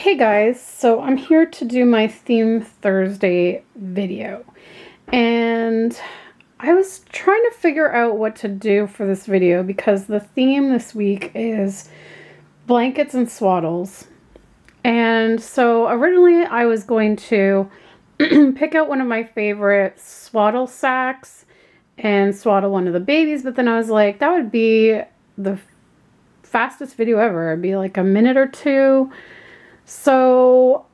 Hey guys, so I'm here to do my Theme Thursday video, and I was trying to figure out what to do for this video because the theme this week is blankets and swaddles. And so originally I was going to pick out one of my favorite swaddle sacks and swaddle one of the babies, but then I was like, that would be the fastest video ever. It'd be like a minute or two. So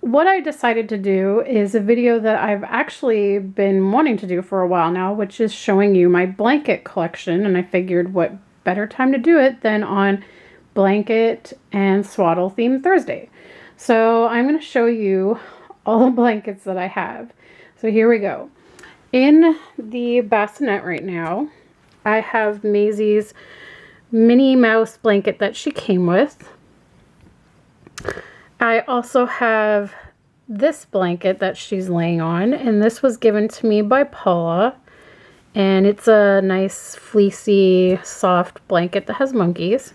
what I decided to do is a video that I've actually been wanting to do for a while now, which is showing you my blanket collection. And I figured what better time to do it than on blanket and swaddle theme Thursday. So I'm going to show you all the blankets that I have. So here we go. In the bassinet right now, I have Maisie's Minnie Mouse blanket that she came with. I also have this blanket that she's laying on, and this was given to me by Paula, and it's a nice fleecy soft blanket that has monkeys.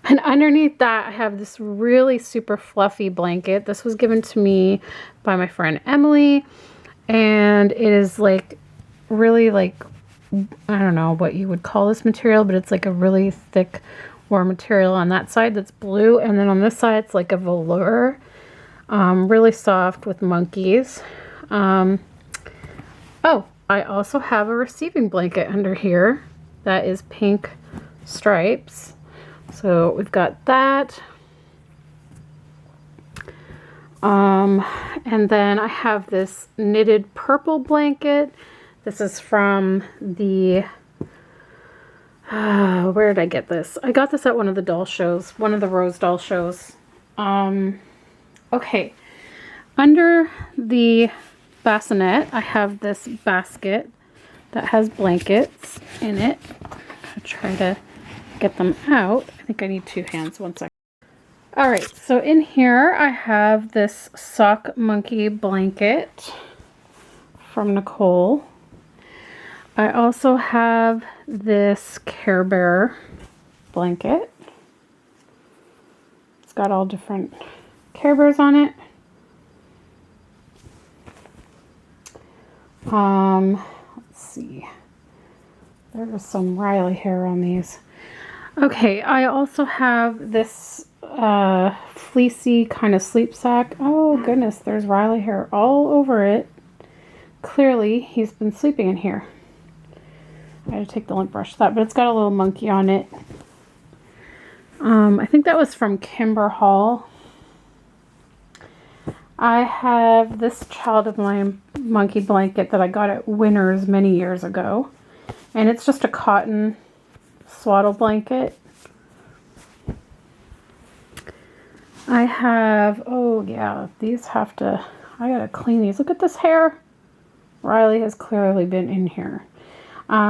And underneath that I have this really super fluffy blanket. This was given to me by my friend Emily, and it is like really like, I don't know what you would call this material, but it's like a really thick warm material on that side that's blue, and then on this side it's like a velour, really soft with monkeys. Oh, I also have a receiving blanket under here that is pink stripes, so we've got that. And then I have this knitted purple blanket. This is from the where did I get this? I got this at one of the doll shows, one of the Rose doll shows. Okay, under the bassinet I have this basket that has blankets in it. I'll try to get them out. I think I need two hands. One second. Alright, so in here I have this sock monkey blanket from Nicole. I also have this Care Bear blanket. It's got all different Care Bears on it. Let's see. There's some Riley hair on these. Okay, I also have this fleecy kind of sleep sack. Oh goodness, there's Riley hair all over it. Clearly he's been sleeping in here. I had to take the lint brush to that, but it's got a little monkey on it. I think that was from Kimber Hall. I have this Child of Mine monkey blanket that I got at Winners many years ago. And it's just a cotton swaddle blanket. I have, oh yeah, these have to, I gotta clean these. Look at this hair. Riley has clearly been in here.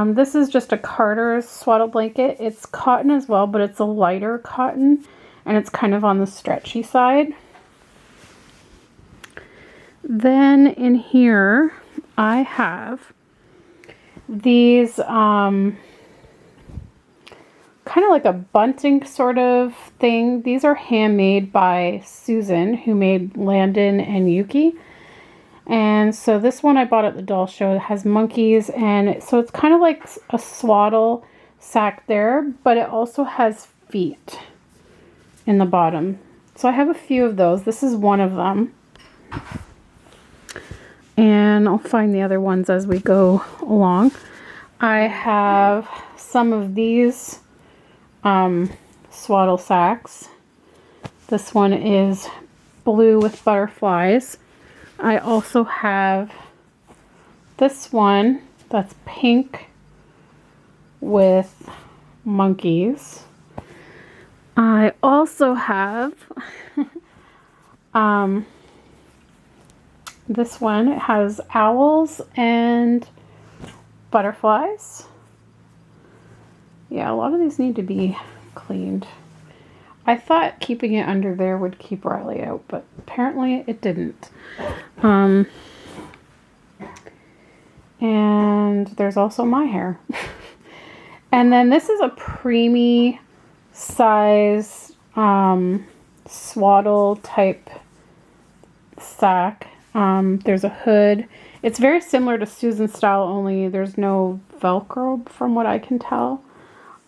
This is just a Carter's swaddle blanket. It's cotton as well, but it's a lighter cotton, and it's kind of on the stretchy side. Then in here, I have these kind of like a bunting sort of thing. These are handmade by Susan, who made Landon and Yuki. And so this one I bought at the doll show. It has monkeys, and so it's kind of like a swaddle sack there, but it also has feet in the bottom. So I have a few of those. This is one of them. And I'll find the other ones as we go along. I have some of these swaddle sacks. This one is blue with butterflies. I also have this one that's pink with monkeys. I also have this one. It has owls and butterflies. Yeah, a lot of these need to be cleaned. I thought keeping it under there would keep Riley out, but apparently it didn't. And there's also my hair. And then this is a preemie size swaddle type sack. There's a hood. It's very similar to Susan's style, only there's no Velcro from what I can tell.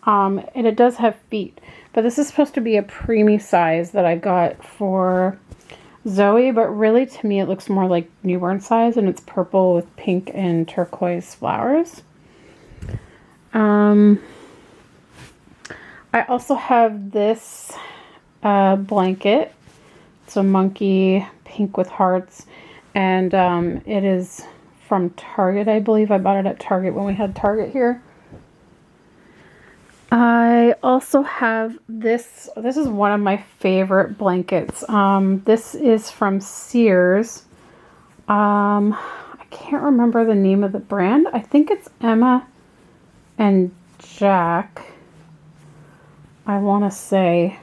And it does have feet. But this is supposed to be a preemie size that I got for Zoe, but really to me it looks more like newborn size, and it's purple with pink and turquoise flowers. I also have this blanket. It's a monkey pink with hearts, and it is from Target, I believe. I bought it at Target when we had Target here. I also have this. This is one of my favorite blankets. This is from Sears. I can't remember the name of the brand. I think it's Emma and Jack. I want to say,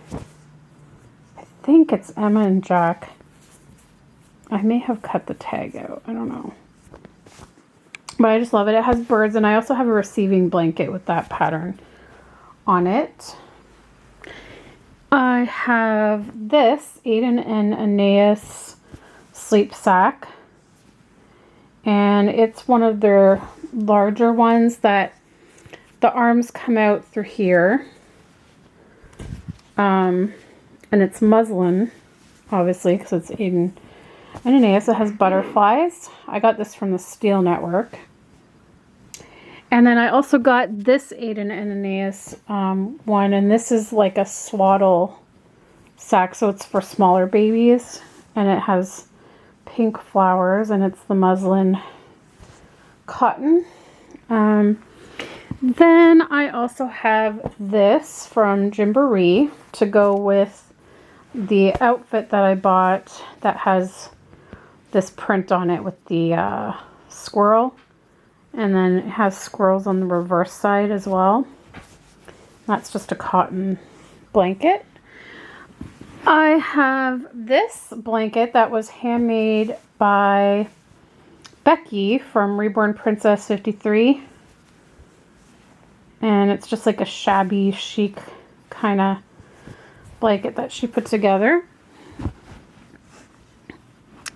I think it's Emma and Jack. I may have cut the tag out. I don't know. But I just love it. It has birds, and I also have a receiving blanket with that pattern on it. I have this Aiden and Aeneas sleep sack, and it's one of their larger ones that the arms come out through here, and it's muslin, obviously, because it's Aiden and Aeneas. It has butterflies. I got this from the Steel Network. And then I also got this Aiden and Aeneas one, and this is like a swaddle sack, so it's for smaller babies, and it has pink flowers, and it's the muslin cotton. Then I also have this from Gymboree to go with the outfit that I bought that has this print on it with the squirrel. And then it has squirrels on the reverse side as well. That's just a cotton blanket. I have this blanket that was handmade by Becky from Reborn Princess 53. And it's just like a shabby chic kind of blanket that she put together.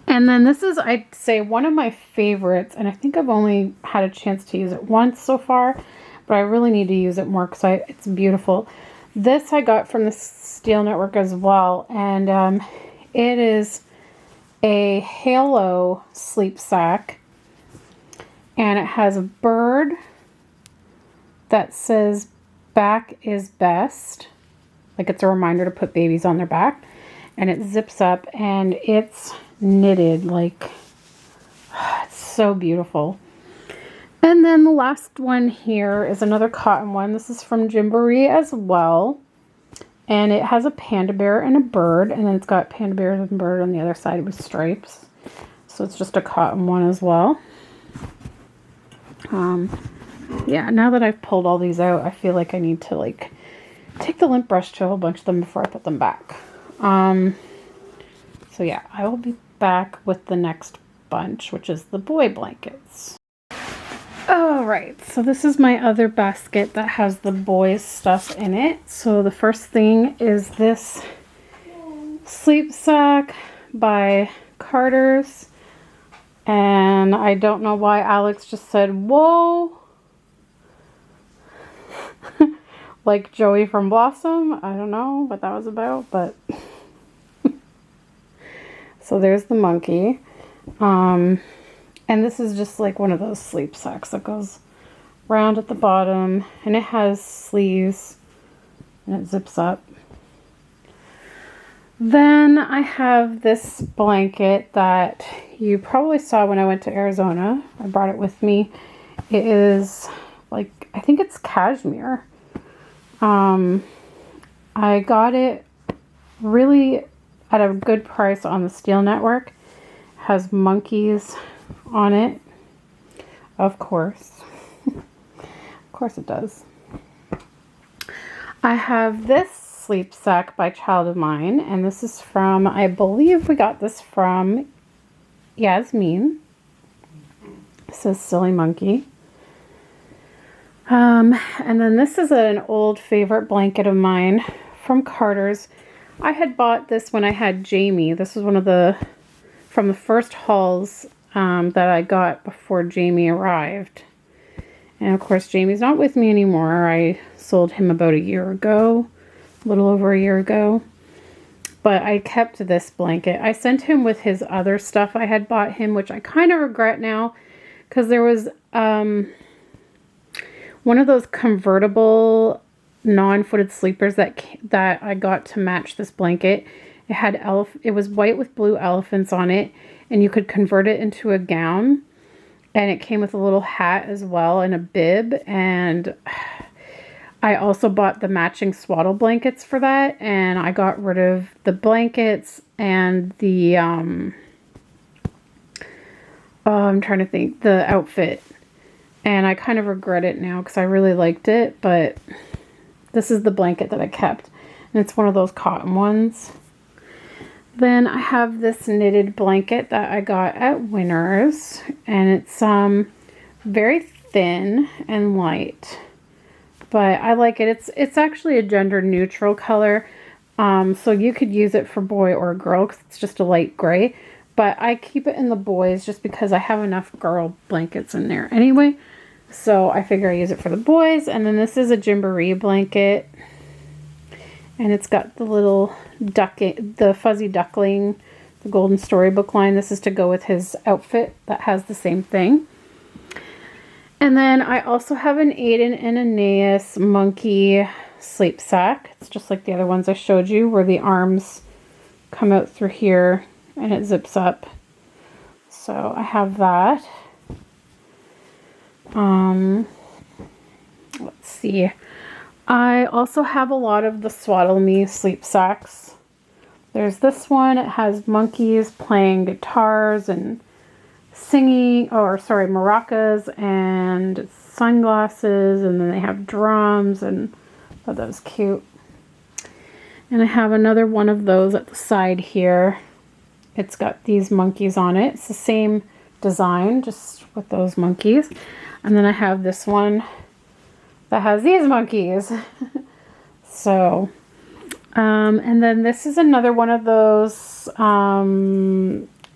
And then this is, I'd say, one of my favorites, and I think I've only had a chance to use it once so far, but I really need to use it more because it's beautiful. This I got from the Steel Network as well, and it is a halo sleep sack, and it has a bird that says "back is best," like it's a reminder to put babies on their back, and it zips up, and it's knitted, like, it's so beautiful. And then the last one here is another cotton one. This is from Gymboree as well, and it has a panda bear and a bird, and then it's got panda bear and bird on the other side with stripes, so it's just a cotton one as well. Yeah, now that I've pulled all these out, I feel like I need to like take the lint brush to a whole bunch of them before I put them back. So yeah, I will be back with the next bunch, which is the boy blankets. Alright, so this is my other basket that has the boys stuff in it. So the first thing is this sleep sack by Carter's, and I don't know why Alex just said whoa like Joey from Blossom. I don't know what that was about, but so there's the monkey. And this is just like one of those sleep sacks that goes round at the bottom, and it has sleeves and it zips up. Then I have this blanket that you probably saw when I went to Arizona. I brought it with me. It is like, I think it's cashmere. I got it really at a good price on the Steel Network. It has monkeys on it, of course. Of course it does. I have this sleep sack by Child of Mine, and this is from, I believe we got this from Yasmin. It says Silly Monkey. And then this is an old favorite blanket of mine from Carter's. I had bought this when I had Jamie. This was one of the, from the first hauls that I got before Jamie arrived. And of course, Jamie's not with me anymore. I sold him about a year ago, a little over a year ago. But I kept this blanket. I sent him with his other stuff I had bought him, which I kind of regret now, because there was one of those convertible non-footed sleepers that I got to match this blanket. It had it was white with blue elephants on it, and you could convert it into a gown. And it came with a little hat as well and a bib. And I also bought the matching swaddle blankets for that. And I got rid of the blankets and the, I'm trying to think, the outfit. And I kind of regret it now because I really liked it. But this is the blanket that I kept. And it's one of those cotton ones. Then I have this knitted blanket that I got at Winners, and it's very thin and light, but I like it. It's actually a gender neutral color, so you could use it for boy or girl because it's just a light gray, but I keep it in the boys just because I have enough girl blankets in there anyway, so I figure I use it for the boys. And then this is a Gymboree blanket. And it's got the little the fuzzy duckling, the golden storybook line. This is to go with his outfit that has the same thing. And then I also have an Aiden and Aeneas monkey sleep sack. It's just like the other ones I showed you, where the arms come out through here and it zips up. So I have that. Let's see. I also have a lot of the Swaddle Me sleep sacks. There's this one. It has monkeys playing guitars and singing, or sorry, maracas and sunglasses, and then they have drums, and I thought that was cute. And I have another one of those at the side here. It's got these monkeys on it. It's the same design, just with those monkeys. And then I have this one that has these monkeys. So, and then this is another one of those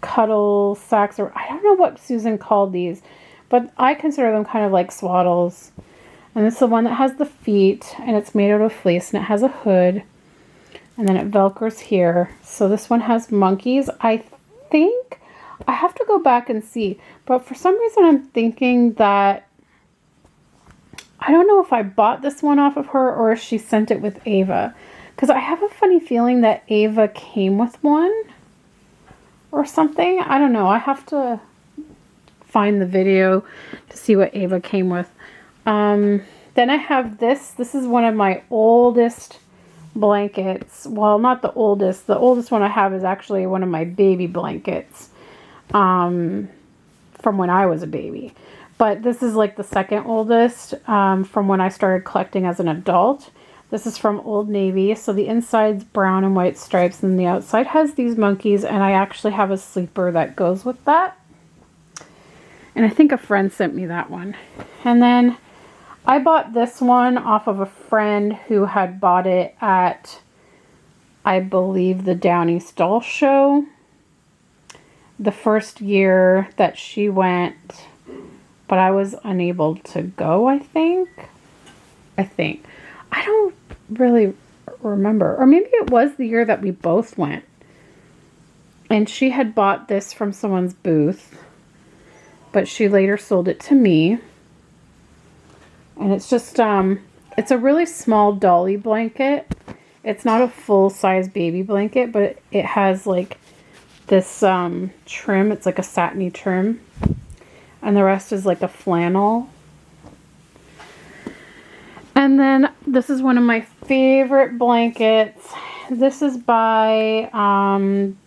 cuddle sacks, or I don't know what Susan called these, but I consider them kind of like swaddles. And this is the one that has the feet, and it's made out of fleece, and it has a hood, and then it velcros here. So this one has monkeys. I think I have to go back and see, but for some reason I'm thinking that, I don't know if I bought this one off of her or if she sent it with Ava. Because I have a funny feeling that Ava came with one or something. I don't know. I have to find the video to see what Ava came with. Then I have this. This is one of my oldest blankets. Well, not the oldest. The oldest one I have is actually one of my baby blankets from when I was a baby. But this is like the second oldest from when I started collecting as an adult. This is from Old Navy. So the inside's brown and white stripes, and the outside has these monkeys. And I actually have a sleeper that goes with that. And I think a friend sent me that one. And then I bought this one off of a friend who had bought it at, I believe, the Downey Stall show. The first year that she went, but I was unable to go, I think. I don't really remember. Or maybe it was the year that we both went. And she had bought this from someone's booth, but she later sold it to me. And it's just, it's a really small dolly blanket. It's not a full-size baby blanket, but it has like this trim. It's like a satiny trim. And the rest is like a flannel. And then this is one of my favorite blankets. This is by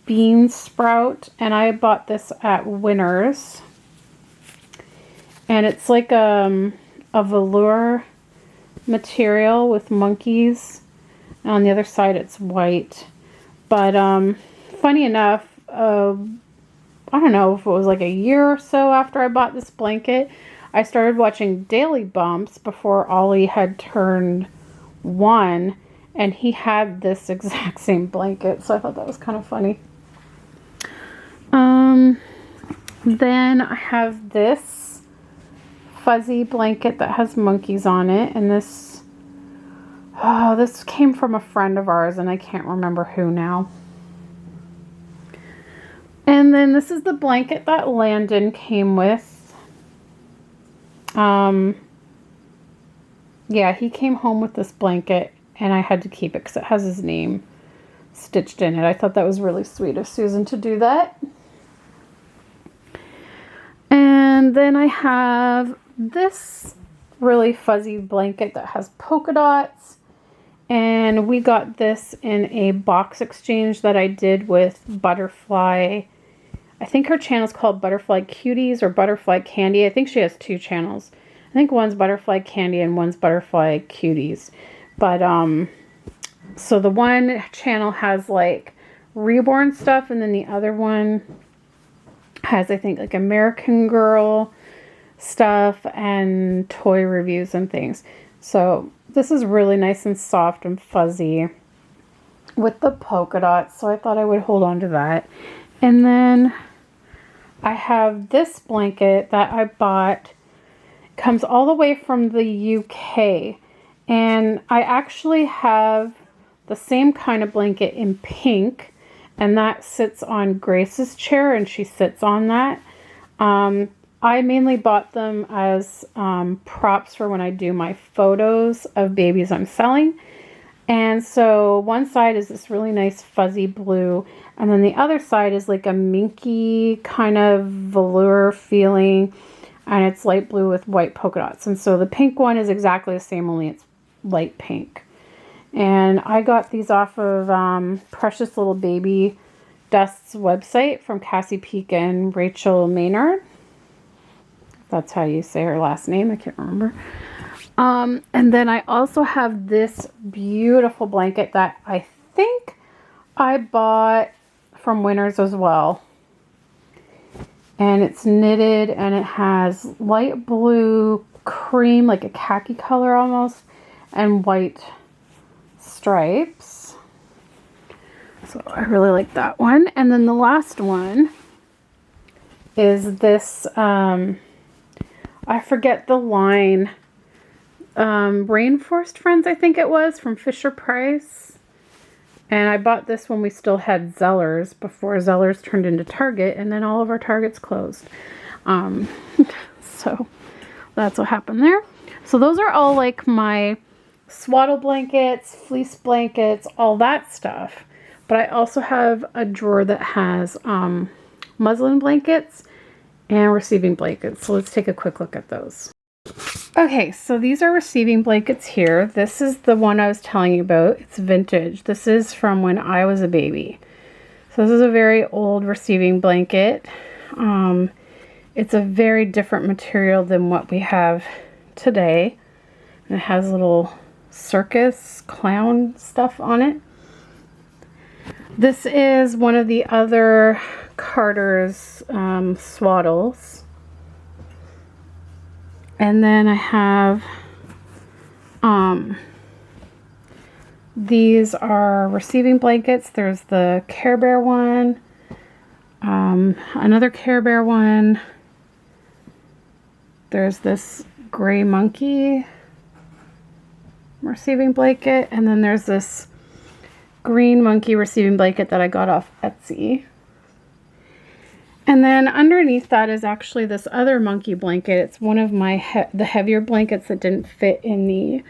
Bean Sprout, and I bought this at Winners. And it's like a velour material with monkeys. And on the other side it's white. But funny enough, I don't know if it was like a year or so after I bought this blanket, I started watching Daily Bumps before Ollie had turned 1, and he had this exact same blanket, so I thought that was kind of funny. Then I have this fuzzy blanket that has monkeys on it, and this came from a friend of ours, and I can't remember who now. And then this is the blanket that Landon came with. Yeah, he came home with this blanket, and I had to keep it because it has his name stitched in it. I thought that was really sweet of Susan to do that. And then I have this really fuzzy blanket that has polka dots. And we got this in a box exchange that I did with Butterfly. I think her channel is called Butterfly Cuties or Butterfly Candy. I think she has 2 channels. I think one's Butterfly Candy and one's Butterfly Cuties. But, so the one channel has like Reborn stuff, and then the other one has, I think, like American Girl stuff and toy reviews and things. So this is really nice and soft and fuzzy with the polka dots, so I thought I would hold on to that. And then I have this blanket that I bought. It comes all the way from the UK, and I actually have the same kind of blanket in pink, and that sits on Grace's chair, and she sits on that. I mainly bought them as props for when I do my photos of babies I'm selling. And so one side is this really nice fuzzy blue, and then the other side is like a minky kind of velour feeling, and it's light blue with white polka dots. And so the pink one is exactly the same, only it's light pink. And I got these off of Precious Little Baby Dust's website from Cassie Peak and Rachel Maynard. That's how you say her last name. I can't remember. And then I also have this beautiful blanket that I think I bought from Winners as well. And it's knitted, and it has light blue cream, like a khaki color almost, and white stripes. So I really like that one. And then the last one is this, I forget the line, Rainforest Friends, I think it was, from Fisher Price. And I bought this when we still had Zellers, before Zellers turned into Target, and then all of our Targets closed. So that's what happened there. So those are all like my swaddle blankets, fleece blankets, all that stuff. But I also have a drawer that has muslin blankets and receiving blankets. So let's take a quick look at those. Okay, so these are receiving blankets here. This is the one I was telling you about. It's vintage. This is from when I was a baby. So this is a very old receiving blanket. It's a very different material than what we have today. And it has little circus clown stuff on it. This is one of the other Carter's swaddles. And then I have, these are receiving blankets. There's the Care Bear one, another Care Bear one. There's this gray monkey receiving blanket. And then there's this green monkey receiving blanket that I got off Etsy. And then underneath that is actually this other monkey blanket. It's one of my the heavier blankets that didn't fit in the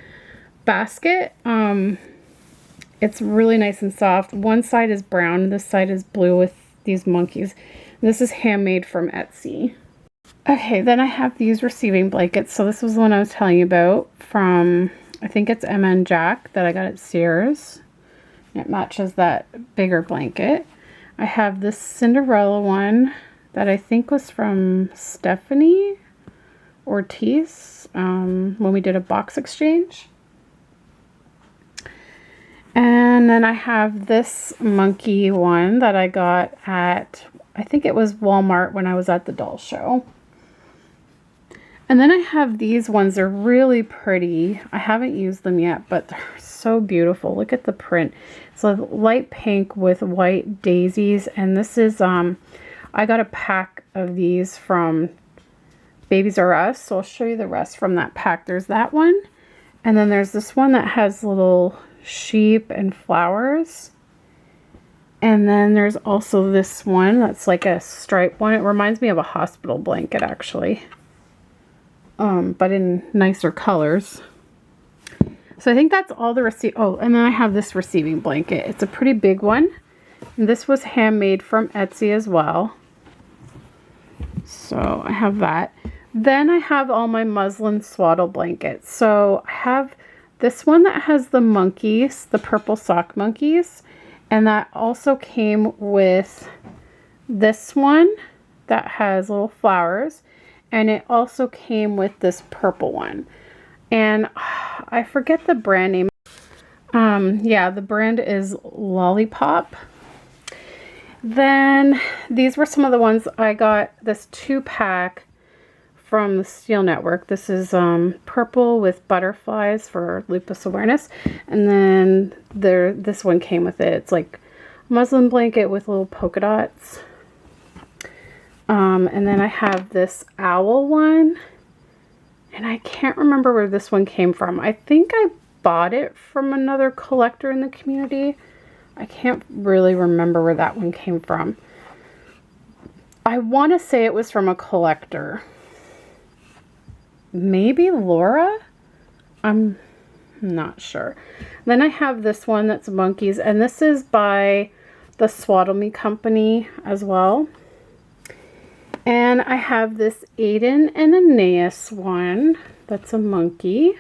basket. It's really nice and soft. One side is brown, this side is blue with these monkeys. This is handmade from Etsy. Okay, then I have these receiving blankets. So this was the one I was telling you about from, I think it's MN Jack, that I got at Sears. It matches that bigger blanket. I have this Cinderella one that I think was from Stephanie Ortiz when we did a box exchange. And then I have this monkey one that I got at, I think it was Walmart when I was at the doll show. And then I have these ones. They're really pretty. I haven't used them yet, but they're so beautiful. Look at the print. It's a light pink with white daisies. And this is, I got a pack of these from Babies R Us. So I'll show you the rest from that pack. There's that one. And then there's this one that has little sheep and flowers. And then there's also this one that's like a striped one. It reminds me of a hospital blanket, actually. But in nicer colors. So I think that's all the oh, and then I have this receiving blanket. It's a pretty big one. And this was handmade from Etsy as well. So I have that. Then I have all my muslin swaddle blankets. So I have this one that has the monkeys, the purple sock monkeys. And that also came with this one that has little flowers. And it also came with this purple one. And I forget the brand name. Yeah, the brand is Lollipop. Then these were some of the ones I got. This 2-pack from the Steel Network. This is purple with butterflies for lupus awareness. And then this one came with it. It's like a muslin blanket with little polka dots. And then I have this owl one. And I can't remember where this one came from. I think I bought it from another collector in the community. I can't really remember where that one came from. I want to say it was from a collector. Maybe Laura? I'm not sure. Then I have this one that's monkeys. And this is by the Swaddle Me company as well. And I have this Aiden and Aeneas one that's a monkey.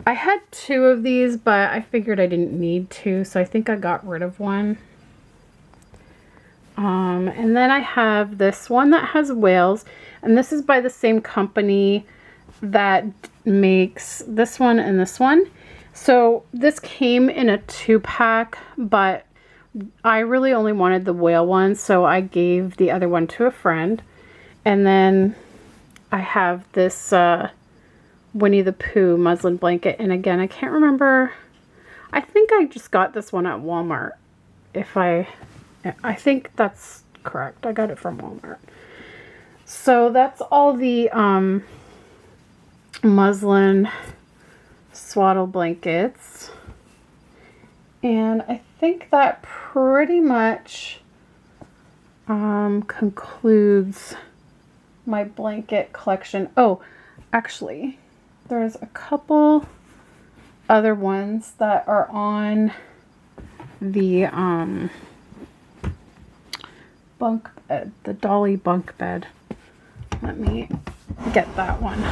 I had 2 of these, but I figured I didn't need 2, so I think I got rid of one. And then I have this one that has whales, and this is by the same company that makes this one and this one. So this came in a 2-pack, but I really only wanted the whale one, so I gave the other one to a friend. And then I have this Winnie the Pooh muslin blanket. And again, I can't remember. I think I just got this one at Walmart. I think that's correct. I got it from Walmart. So that's all the muslin swaddle blankets. And I think that pretty much concludes my blanket collection. Oh, actually, there's a couple other ones that are on the bunk bed, the dolly bunk bed. Let me get that one.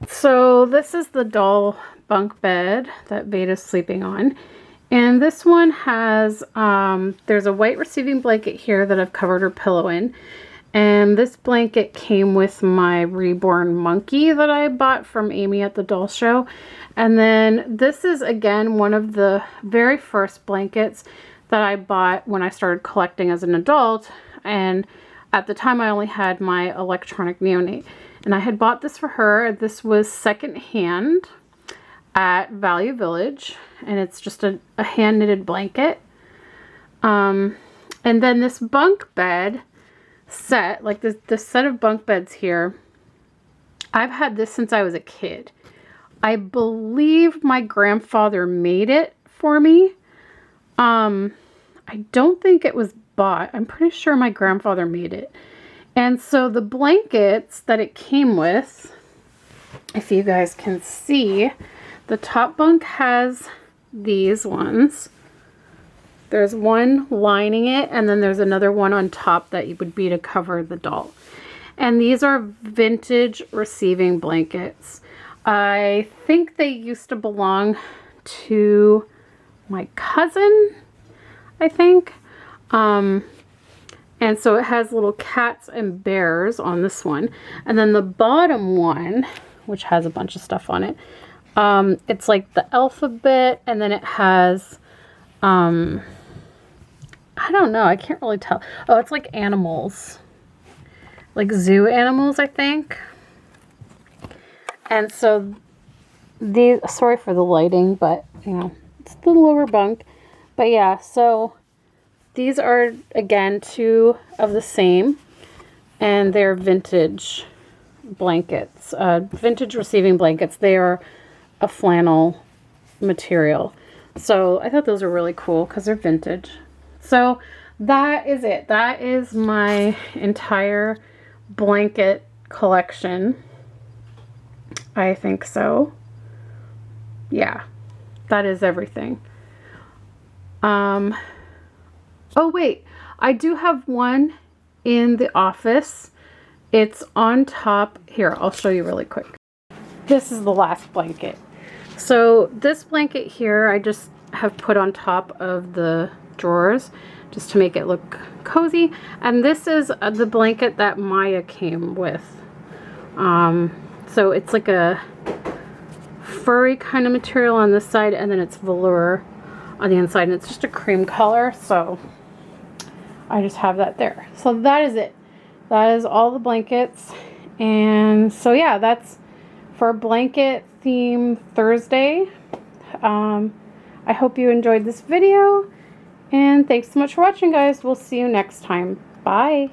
So this is the doll bunk bed that Veda's sleeping on. And this one has, there's a white receiving blanket here that I've covered her pillow in. And this blanket came with my Reborn monkey that I bought from Amy at the doll show. And then this is, again, one of the very first blankets that I bought when I started collecting as an adult. And at the time, I only had my electronic neonate. And I had bought this for her. This was secondhand at Value Village, and it's just a hand knitted blanket. And then this bunk bed set, like this set of bunk beds here, I've had this since I was a kid. I believe my grandfather made it for me. I don't think it was bought. I'm pretty sure my grandfather made it. And so the blankets that it came with, if you guys can see, the top bunk has these ones. There's one lining it, and then there's another one on top that would be to cover the doll. And these are vintage receiving blankets. I think they used to belong to my cousin, I think. And so it has little cats and bears on this one. And then the bottom one, which has a bunch of stuff on it, it's like the alphabet, and then it has, I don't know, I can't really tell. Oh, it's like animals, like zoo animals, I think. And so These, sorry for the lighting, but you know, it's the lower bunk. But yeah, so these are again 2 of the same, and they're vintage blankets, vintage receiving blankets. They are a flannel material. So I thought those were really cool because they're vintage. So that is it. That is my entire blanket collection. I think so. Yeah, that is everything. Oh wait, I do have one in the office. It's on top. Here, I'll show you really quick. This is the last blanket. So this blanket here, I just have put on top of the drawers just to make it look cozy. And this is the blanket that Maya came with. So it's like a furry kind of material on this side, and then it's velour on the inside, and it's just a cream color. So I just have that there. So that is it. That is all the blankets. And so yeah, that's for Blanket Theme Thursday. I hope you enjoyed this video, and thanks so much for watching, guys. We'll see you next time. Bye.